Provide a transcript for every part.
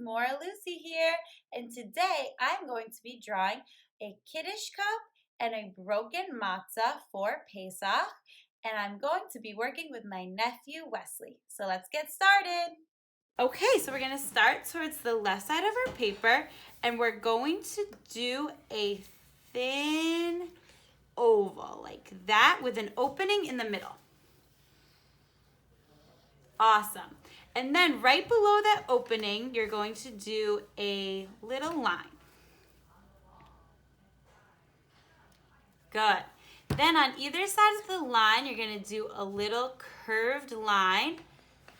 Maura Lucy here, and today I'm going to be drawing a Kiddush cup and a broken matzah for Pesach, and I'm going to be working with my nephew Wesley. So let's get started. Okay, so we're going to start towards the left side of our paper, and we're going to do a thin oval like that with an opening in the middle. Awesome. And then right below that opening, you're going to do a little line. Good. Then on either side of the line, you're going to do a little curved line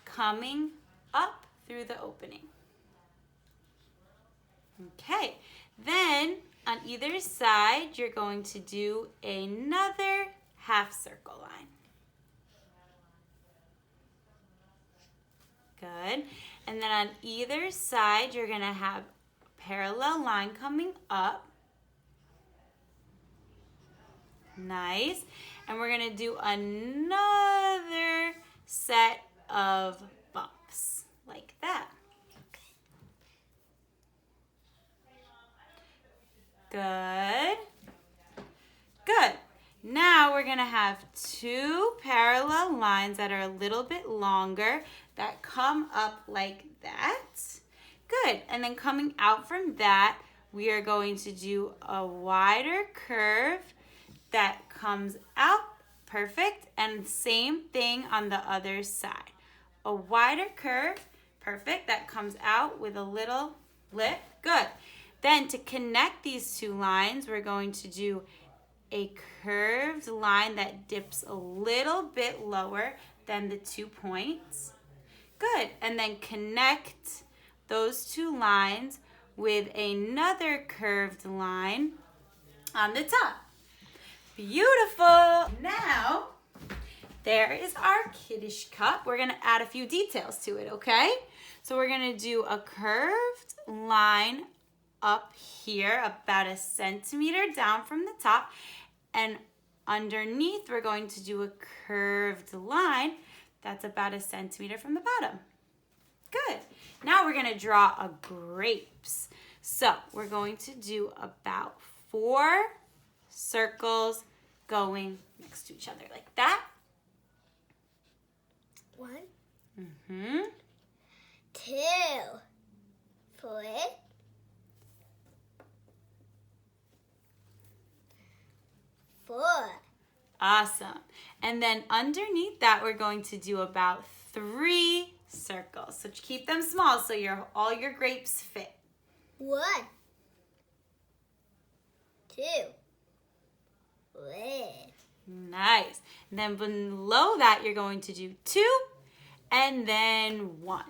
coming up through the opening. Okay. Then on either side, you're going to do another half circle line. Good. And then on either side, you're going to have a parallel line coming up. Nice. And we're going to do another set of bumps like that. Good. Good. Now we're going to have two parallel lines that are a little bit longer that come up like that. Good. And then coming out from that, we are going to do a wider curve that comes out. Perfect. And same thing on the other side. A wider curve. Perfect. That comes out with a little lip. Good. Then to connect these two lines, we're going to do a curved line that dips a little bit lower than the 2 points. Good. And then connect those two lines with another curved line on the top. Beautiful. Now, there is our Kiddush cup. We're going to add a few details to it, okay? So we're going to do a curved line up here, about 1 centimeter down from the top. And underneath, we're going to do a curved line that's about 1 centimeter from the bottom. Good. Now we're going to draw a grapes. So we're going to do about 4 circles going next to each other like that. 1, 2, 3, 4. Awesome. And then underneath that, we're going to do about 3 circles. So keep them small so all your grapes fit. 1, 2, 3. Nice. And then below that, you're going to do 2 and then 1.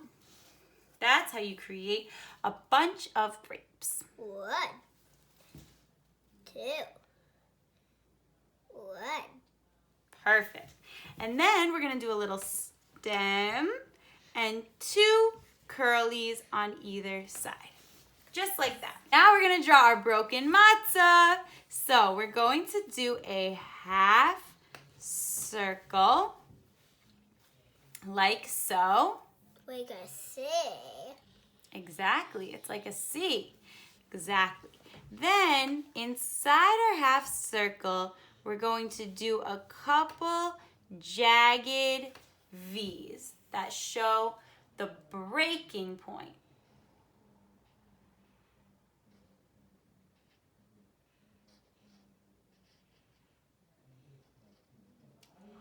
That's how you create a bunch of grapes. 1, 2, 1. Perfect. And then we're going to do a little stem and 2 curlies on either side. Just like that. Now we're going to draw our broken matzah. So we're going to do a half circle like so. Like a C. Exactly. It's like a C. Exactly. Then inside our half circle, we're going to do a couple jagged V's that show the breaking point.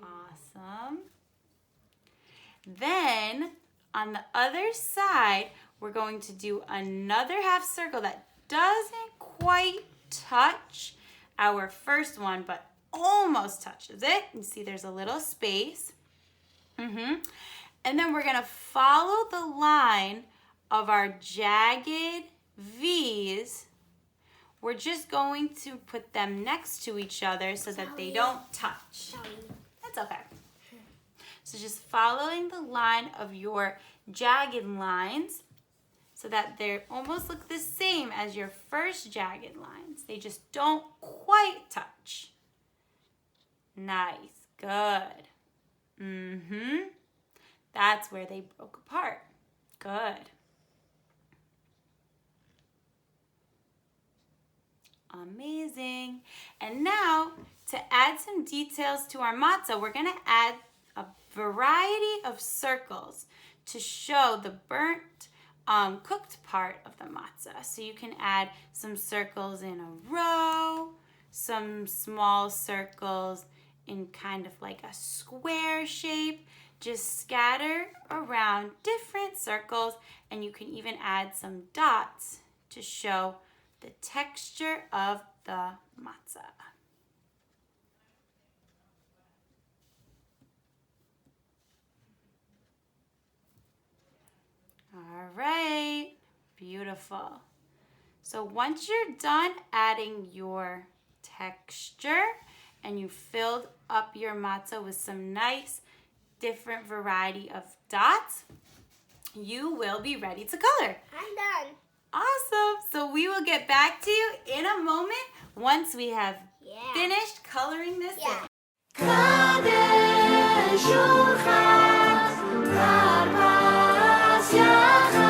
Awesome. Then on the other side, we're going to do another half circle that doesn't quite touch our first one, but almost touches it. You see there's a little space. And then we're going to follow the line of our jagged V's. We're just going to put them next to each other so that they don't touch. That's okay. So just following the line of your jagged lines so that they almost look the same as your first jagged lines. They just don't quite touch. Nice. Good. That's where they broke apart. Good. Amazing. And now, to add some details to our matzah, we're going to add a variety of circles to show the burnt, cooked part of the matzah. So you can add some circles in a row, some small circles in kind of like a square shape. Just scatter around different circles, and you can even add some dots to show the texture of the matzah. All right, beautiful. So once you're done adding your texture and you filled up your matzah with some nice different variety of dots, you will be ready to color. I'm done. Awesome. So we will get back to you in a moment once we have finished coloring this in. Kiddush, Chag,